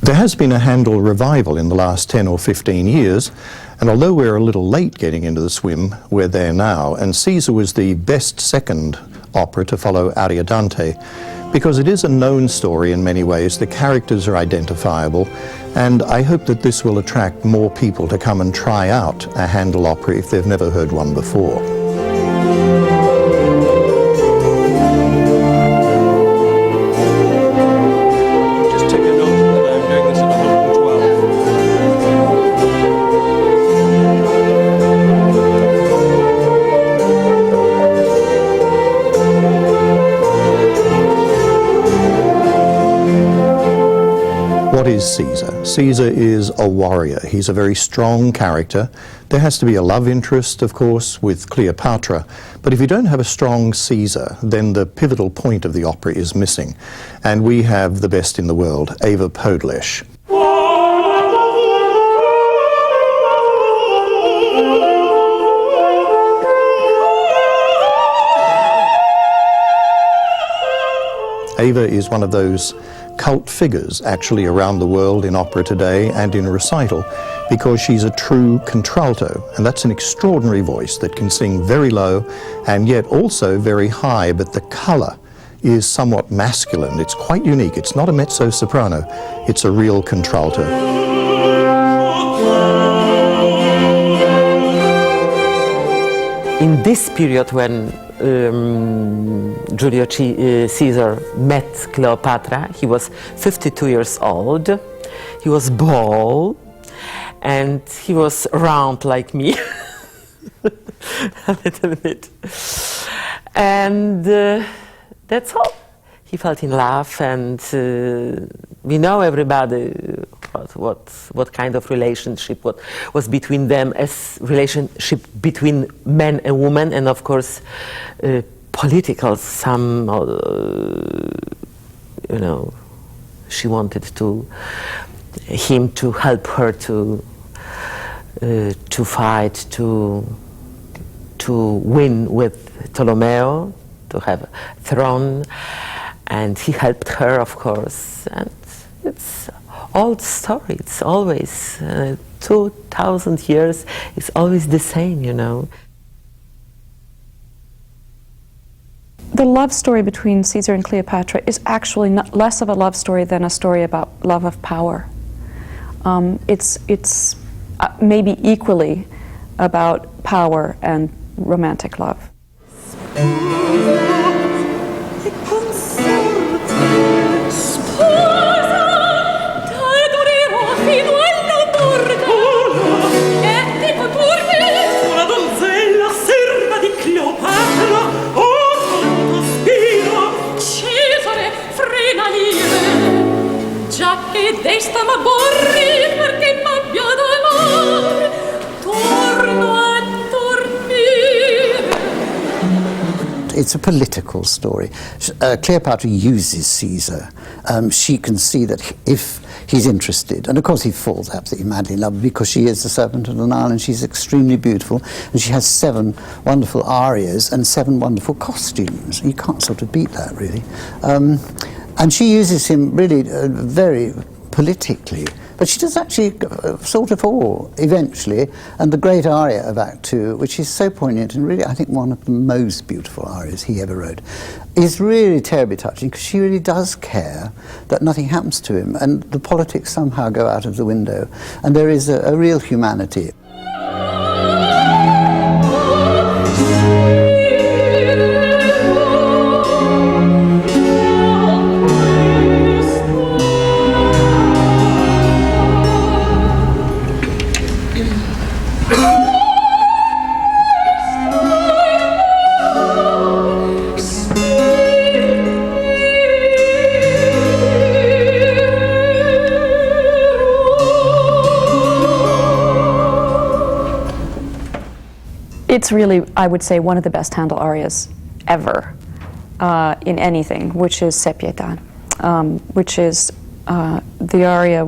There has been a Handel revival in the last 10 or 15 years, and although we're a little late getting into the swim, we're there now. And Caesar was the best second opera to follow Ariodante, because it is a known story in many ways. The characters are identifiable, and I hope that this will attract more people to come and try out a Handel opera if they've never heard one before. What is Caesar? Caesar is a warrior. He's a very strong character. There has to be a love interest, of course, with Cleopatra. But if you don't have a strong Caesar, then the pivotal point of the opera is missing. And we have the best in the world, Ewa Podles. Ewa is one of those cult figures actually around the world in opera today and in recital, because she's a true contralto, and that's an extraordinary voice that can sing very low and yet also very high, but the color is somewhat masculine. It's quite unique. It's not a mezzo-soprano, it's a real contralto. In this period when Julius Caesar met Cleopatra, he was 52 years old, he was bald, and he was round like me, a little bit. And that's all. He felt in love, and we know everybody what kind of relationship what was between them, as relationship between man and woman, and of course political. Some you know, she wanted him to help her to fight to win with Ptolemy, to have a throne. And he helped her, of course, and it's old story. It's always 2,000 years. It's always the same, you know. The love story between Caesar and Cleopatra is actually not less of a love story than a story about love of power. It's maybe equally about power and romantic love. It's a political story. Cleopatra uses Caesar. She can see that if he's interested, and of course he falls absolutely madly in love because she is the Serpent of the Nile and she's extremely beautiful, and she has 7 wonderful arias and 7 wonderful costumes. You can't sort of beat that, really. And she uses him really very politically. But she does actually sort of fall, eventually, and the great aria of Act 2, which is so poignant and really, I think, one of the most beautiful arias he ever wrote, is really terribly touching, because she really does care that nothing happens to him, and the politics somehow go out of the window, and there is a real humanity. It's really, I would say, one of the best Handel arias ever in anything, which is Se Pietà, which is the aria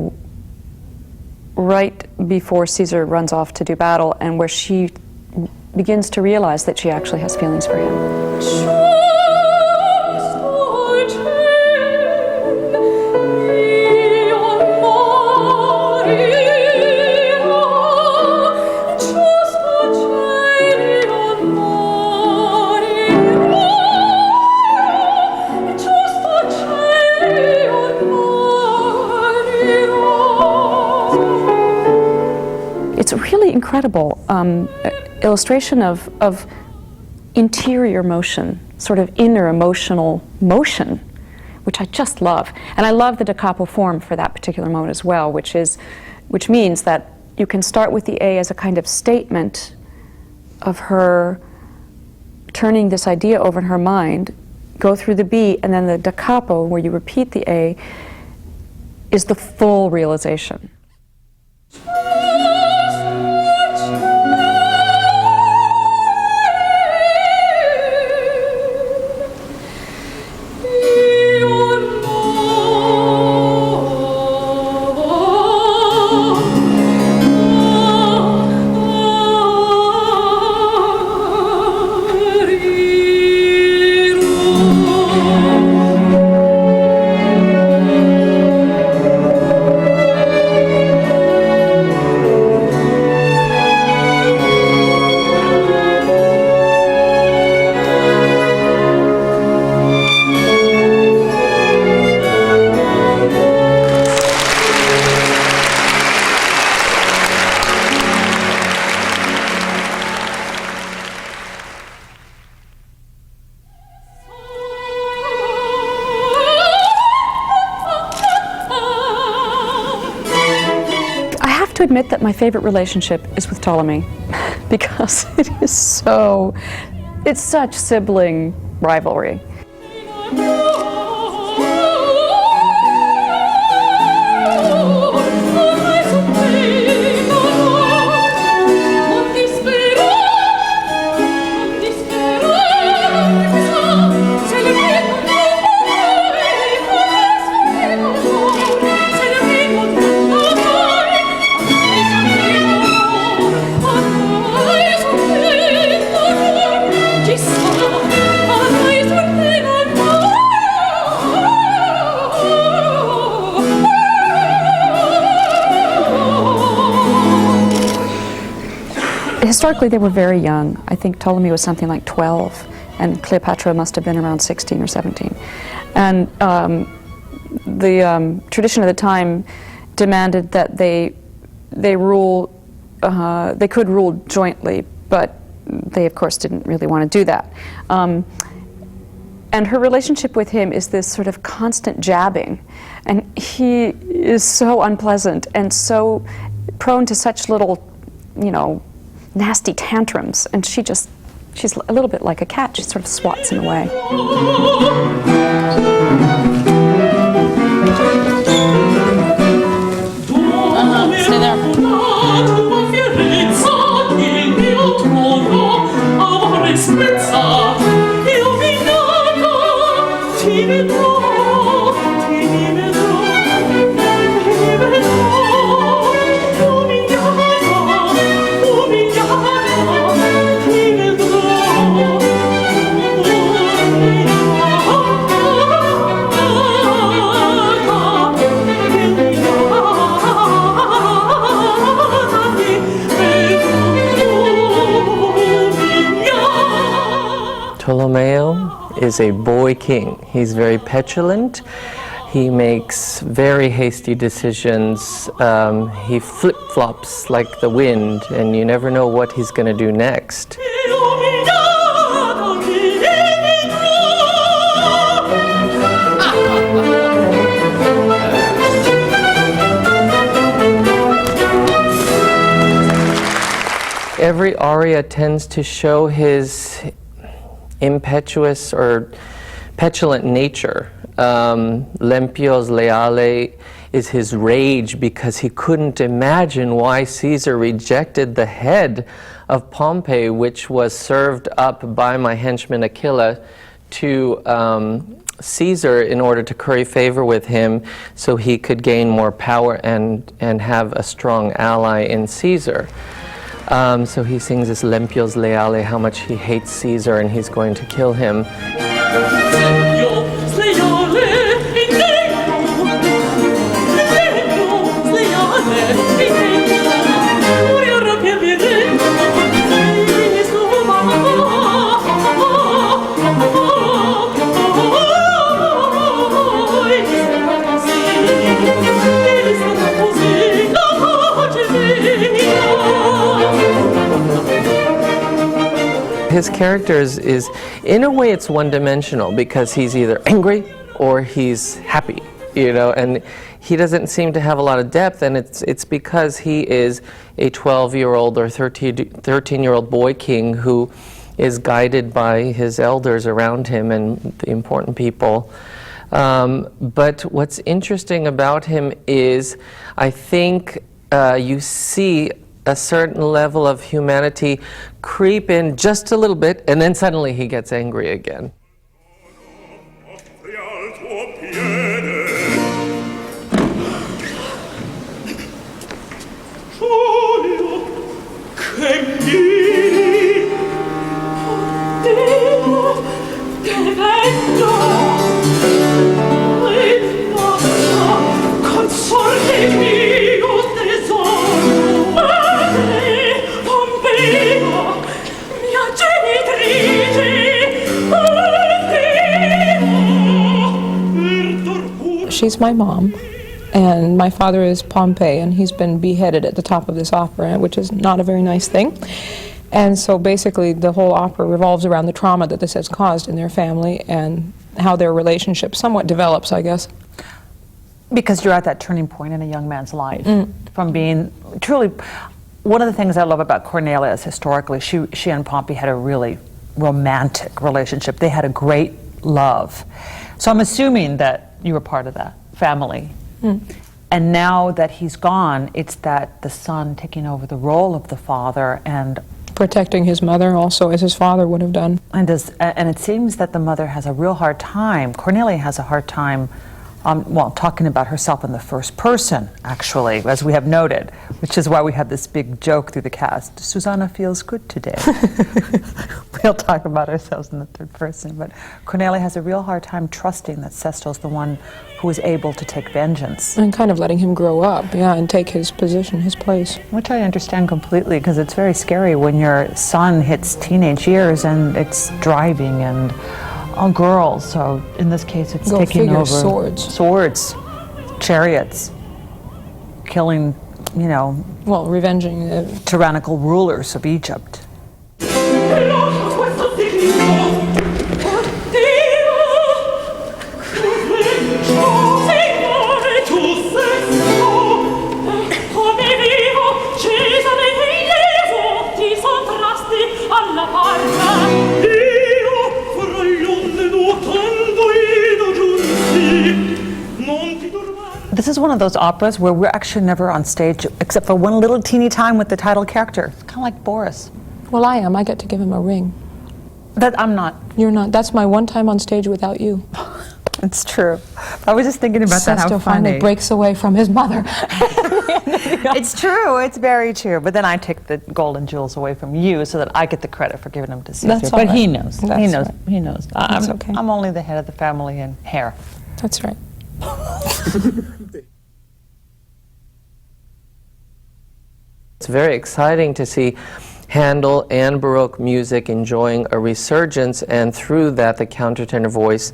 right before Caesar runs off to do battle, and where she begins to realize that she actually has feelings for him. really incredible illustration of interior motion, sort of inner emotional motion, which I just love. And I love the da capo form for that particular moment as well, which means that you can start with the A as a kind of statement of her turning this idea over in her mind, go through the B, and then the da capo, where you repeat the A, is the full realization. I have to admit that my favorite relationship is with Ptolemy because it's such sibling rivalry. Historically, they were very young. I think Ptolemy was something like 12, and Cleopatra must have been around 16 or 17. And the tradition of the time demanded that they could rule jointly, but they, of course, didn't really want to do that. And her relationship with him is this sort of constant jabbing, and he is so unpleasant and so prone to such little, nasty tantrums, and she's a little bit like a cat. She sort of swats him away. Stay there. Ptolemy is a boy king. He's very petulant. He makes very hasty decisions. He flip-flops like the wind, and you never know what he's going to do next. Every aria tends to show his impetuous or petulant nature. Lempios Leale is his rage because he couldn't imagine why Caesar rejected the head of Pompey, which was served up by my henchman Aquila to Caesar in order to curry favor with him so he could gain more power and have a strong ally in Caesar. So he sings this Lempios Leale, how much he hates Caesar and he's going to kill him. his character is, in a way, it's one-dimensional because he's either angry or he's happy, you know, and he doesn't seem to have a lot of depth, and it's because he is a 12-year-old or 13-year-old boy king who is guided by his elders around him and the important people. But what's interesting about him is, I think you see a certain level of humanity creep in just a little bit, and then suddenly he gets angry again. She's my mom, and my father is Pompey, and he's been beheaded at the top of this opera, which is not a very nice thing. And so basically the whole opera revolves around the trauma that this has caused in their family and how their relationship somewhat develops, I guess. Because you're at that turning point in a young man's life, from being truly, one of the things I love about Cornelia is historically, she and Pompey had a really romantic relationship. They had a great love. So I'm assuming that you were part of that family. And now that he's gone, it's that the son taking over the role of the father and protecting his mother also, as his father would have done. And it seems that the mother has a real hard time, Cornelia has a hard time, well, talking about herself in the first person, actually, as we have noted, which is why we have this big joke through the cast. Susanna feels good today. We'll talk about ourselves in the third person, but Cornelia has a real hard time trusting that Sestel's the one who is able to take vengeance. And kind of letting him grow up, yeah, and take his position, his place. Which I understand completely, because it's very scary when your son hits teenage years and it's driving and girls, so in this case it's taking over swords, chariots, killing, you know, well, revenging the tyrannical rulers of Egypt. This is one of those operas where we're actually never on stage except for one little teeny time with the title character. It's kind of like Boris. Well, I am. I get to give him a ring. That I'm not. You're not. That's my one time on stage without you. It's true. I was just thinking about that, how funny. Finally breaks away from his mother. It's true. It's very true. But then I take the golden jewels away from you so that I get the credit for giving them to Caesar. That's all but right. he knows. That's he knows. right. He knows. That's okay. I'm only the head of the family in hair. That's right. It's very exciting to see Handel and Baroque music enjoying a resurgence, and through that the countertenor voice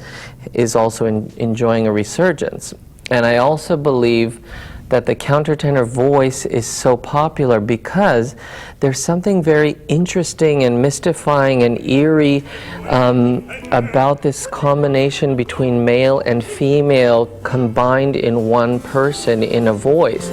is also enjoying a resurgence. And I also believe that the countertenor voice is so popular because there's something very interesting and mystifying and eerie about this combination between male and female combined in one person in a voice.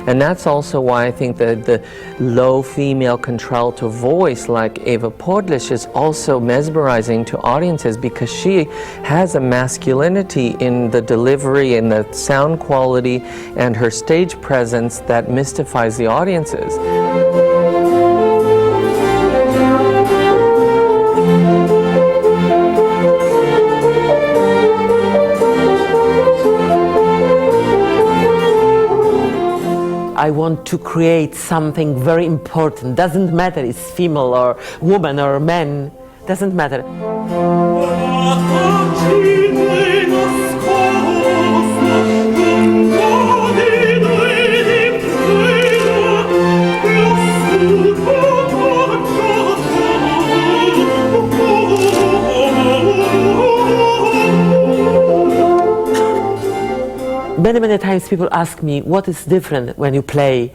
And that's also why I think that the low female contralto voice like Ewa Podles is also mesmerizing to audiences, because she has a masculinity in the delivery and the sound quality and her stage presence that mystifies the audiences. I want to create something very important. Doesn't matter it's female or woman or man. Doesn't matter. many times people ask me, what is different when you play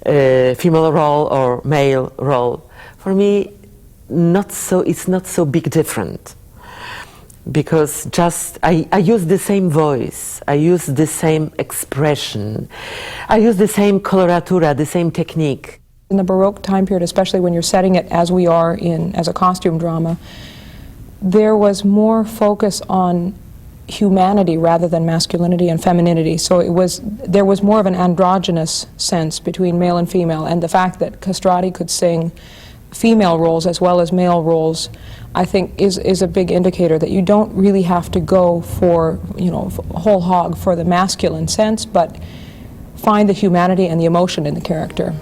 female role or male role? For me, it's not so big different, because just I use the same voice, I use the same expression, I use the same coloratura, the same technique. In the Baroque time period, especially when you're setting it as we are as a costume drama, there was more focus on humanity rather than masculinity and femininity. So there was more of an androgynous sense between male and female, and the fact that Castrati could sing female roles as well as male roles, I think is a big indicator that you don't really have to go for, whole hog for the masculine sense, but find the humanity and the emotion in the character.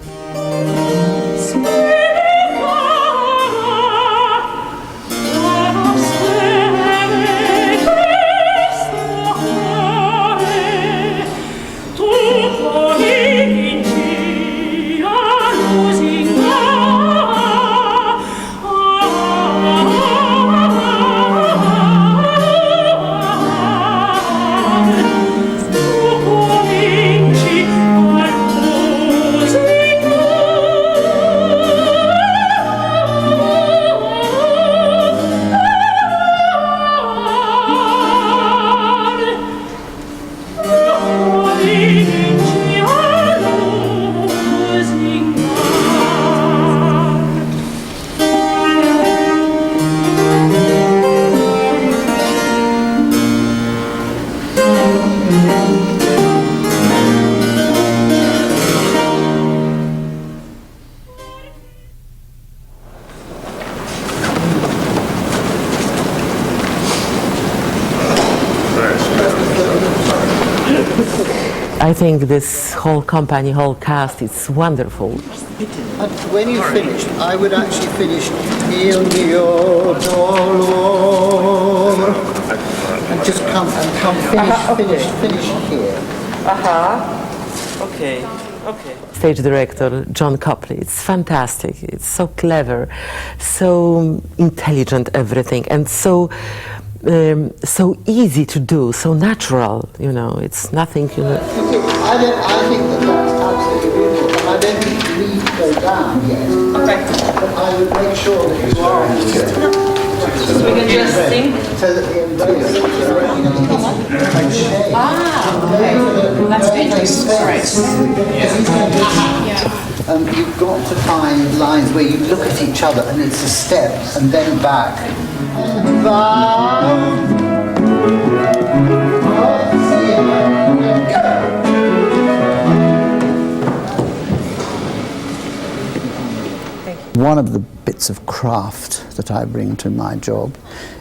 I think this whole company, whole cast, is wonderful. And when you finish, I would actually finish Il mio dolore, and just come finish here. Okay. Stage director John Copley, it's fantastic. It's so clever, so intelligent, everything, and so easy to do, so natural. It's nothing. I think that's absolutely beautiful. And I don't think you need to go down yet. Okay. But I would make sure that you are on the So we can just sing? So that the embrace okay. Well, that's dangerous. All right. You've got to find lines where you look at each other and it's a step and then back. One of the bits of craft that I bring to my job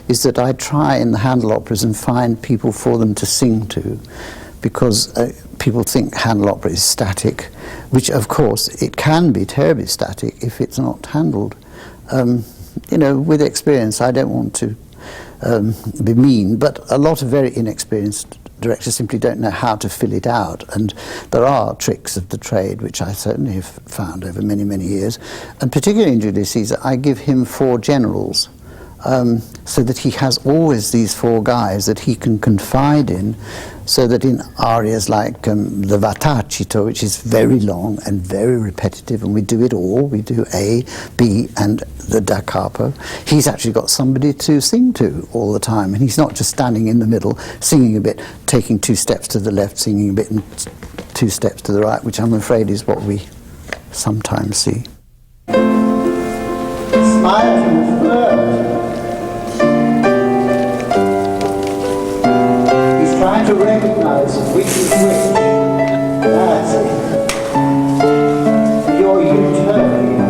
is that I try in the Handel operas and find people for them to sing to, because people think Handel opera is static, which of course it can be terribly static if it's not handled. With experience, I don't want to be mean, but a lot of very inexperienced directors simply don't know how to fill it out, and there are tricks of the trade which I certainly have found over many, many years, and particularly in Julius Caesar I give him 4 generals, so that he has always these 4 guys that he can confide in, so that in arias like the Vatacito, which is very long and very repetitive, and we do it all, we do A, B and the Da Capo, he's actually got somebody to sing to all the time, and he's not just standing in the middle singing a bit, taking 2 steps to the left, singing a bit, and 2 steps to the right, which I'm afraid is what we sometimes see. Smile to the bird. Trying to recognize which is which. That's it. Your utopia.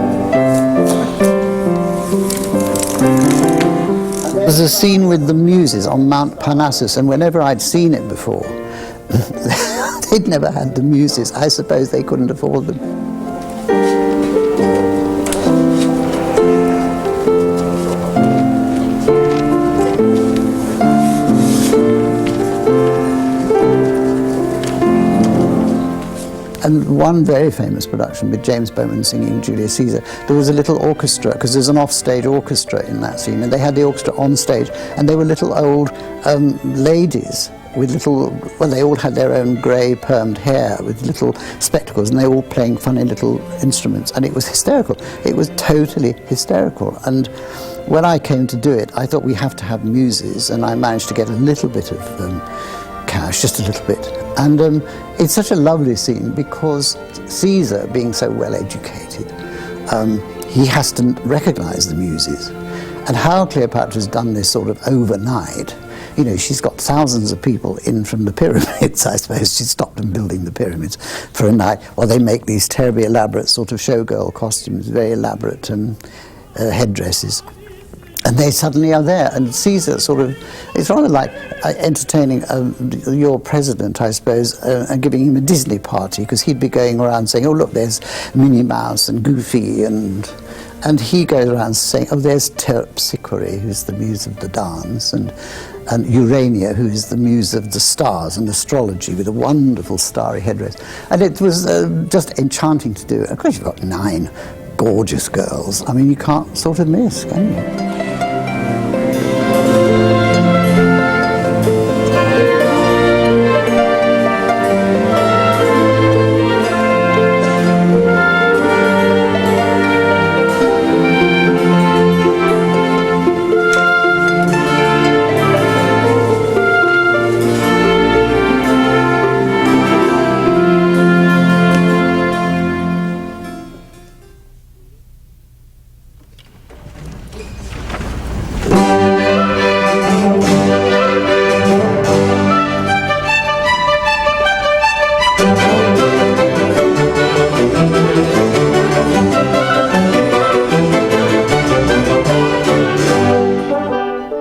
There's a scene with the Muses on Mount Parnassus, and whenever I'd seen it before, they'd never had the Muses. I suppose they couldn't afford them. And one very famous production with James Bowman singing Julius Caesar, there was a little orchestra, because there's an off-stage orchestra in that scene, and they had the orchestra on stage, and they were little old ladies with little, well, they all had their own grey permed hair with little spectacles, and they were all playing funny little instruments, and it was hysterical. It was totally hysterical. And when I came to do it, I thought we have to have muses, and I managed to get a little bit of cash, just a little bit. And it's such a lovely scene because Caesar, being so well educated, he has to recognise the muses. And how Cleopatra's done this sort of overnight, you know, she's got thousands of people in from the pyramids, I suppose. She stopped them building the pyramids for a night while they make these terribly elaborate sort of showgirl costumes, very elaborate headdresses. And they suddenly are there, and Caesar sort of, it's rather like entertaining your president, I suppose, and giving him a Disney party, because he'd be going around saying, oh look, there's Minnie Mouse and Goofy, and he goes around saying, oh, there's Terpsichore, who's the muse of the dance, and Urania, who is the muse of the stars and astrology, with a wonderful starry headdress. And it was just enchanting to do. Of course, you've got 9 gorgeous girls. I mean, you can't sort of miss, can you?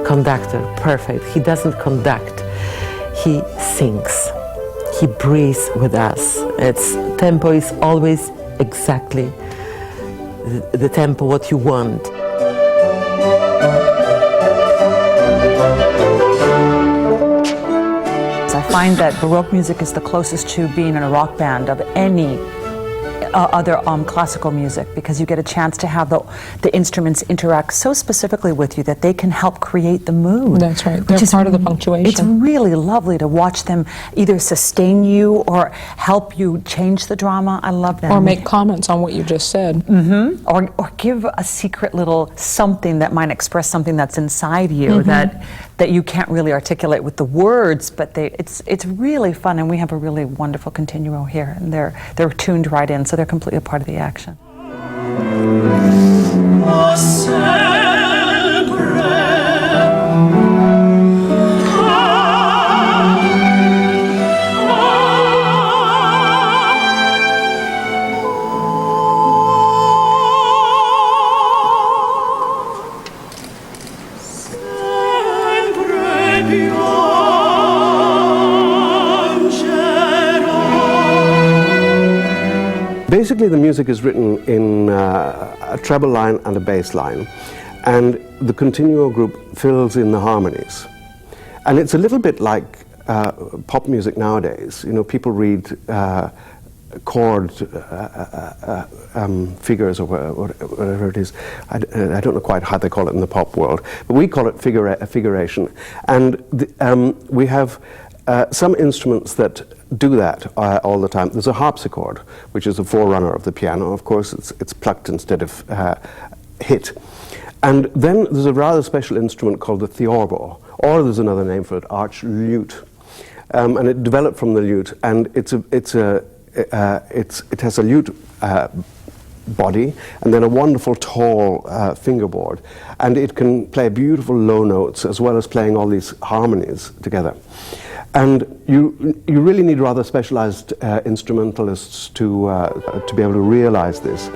Conductor, perfect. He doesn't conduct, he sings. He breathes with us. Its tempo is always exactly the tempo what you want. I find that Baroque music is the closest to being in a rock band of any other classical music, because you get a chance to have the instruments interact so specifically with you that they can help create the mood. That's right. They're part of the punctuation. It's really lovely to watch them either sustain you or help you change the drama. I love them. Or make comments on what you just said. Mm-hmm. Or give a secret little something that might express something that's inside you that you can't really articulate with the words, but it's really fun, and we have a really wonderful continuo here, and they're tuned right in, so they're completely a part of the action. Basically, the music is written in a treble line and a bass line, and the continuo group fills in the harmonies. And it's a little bit like pop music nowadays. You know, people read chord figures or whatever it is. I don't know quite how they call it in the pop world, but we call it figuration. And we have some instruments that do that all the time. There's a harpsichord, which is a forerunner of the piano. Of course, it's plucked instead of hit. And then there's a rather special instrument called the theorbo, or there's another name for it, arch lute. And it developed from the lute, and it has a lute body and then a wonderful tall fingerboard, and it can play beautiful low notes as well as playing all these harmonies together. And you really need rather specialized instrumentalists to be able to realize this.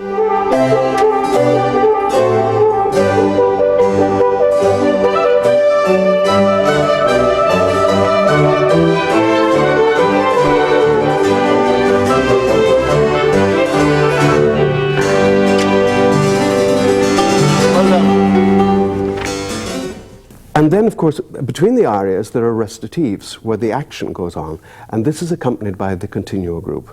And then, of course, between the arias, there are recitatives where the action goes on. And this is accompanied by the continuo group.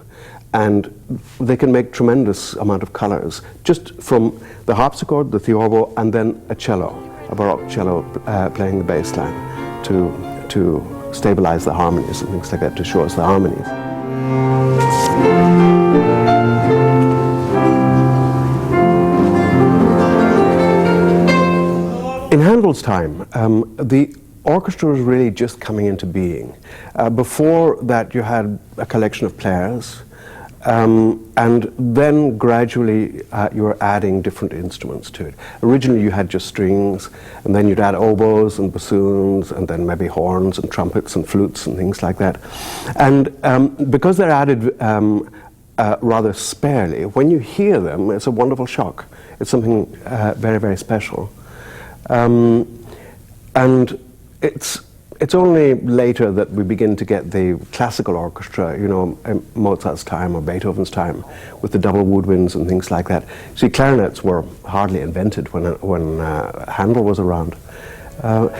And they can make tremendous amount of colors, just from the harpsichord, the theorbo, and then a cello, a Baroque cello playing the bass line to stabilize the harmonies and things like that, to show us the harmonies. In Handel's time, the orchestra was really just coming into being. Before that, you had a collection of players, and then gradually you were adding different instruments to it. Originally you had just strings, and then you'd add oboes and bassoons, and then maybe horns and trumpets and flutes and things like that. And because they're added rather sparely, when you hear them, it's a wonderful shock. It's something very, very special. And it's only later that we begin to get the classical orchestra, you know, in Mozart's time or Beethoven's time, with the double woodwinds and things like that. See, clarinets were hardly invented when Handel was around.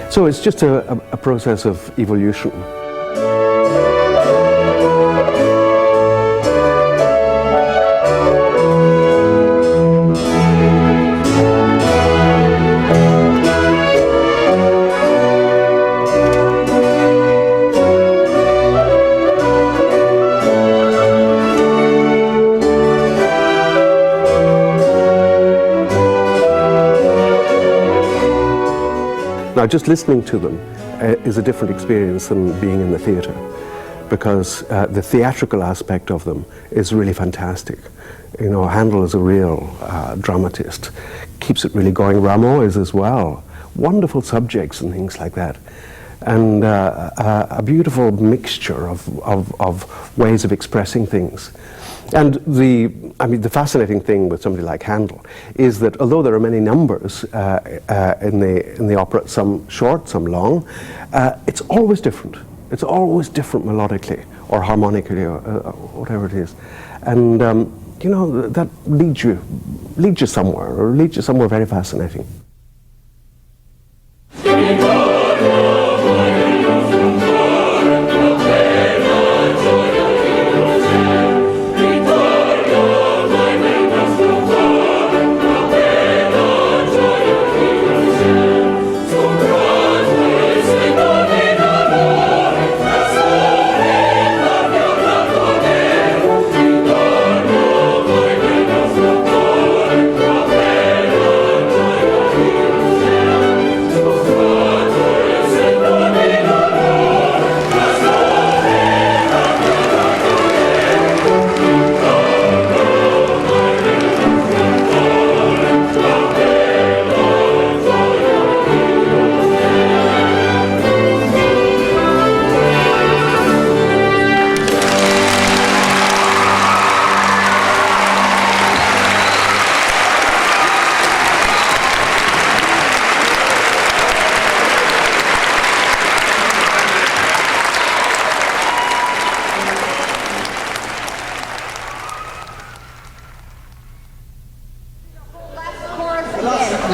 So it's just a process of evolution. Now, just listening to them is a different experience than being in the theatre, because the theatrical aspect of them is really fantastic. You know, Handel is a real dramatist, keeps it really going. Rameau is as well. Wonderful subjects and things like that. And a beautiful mixture of ways of expressing things. And the fascinating thing with somebody like Handel is that although there are many numbers in the opera, some short, some long, it's always different. It's always different melodically or harmonically or whatever it is. And you know, that leads you somewhere, or leads you somewhere very fascinating.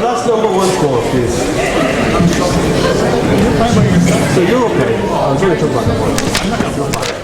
Last number one score, please. So you're okay. I'm going to talk about that one.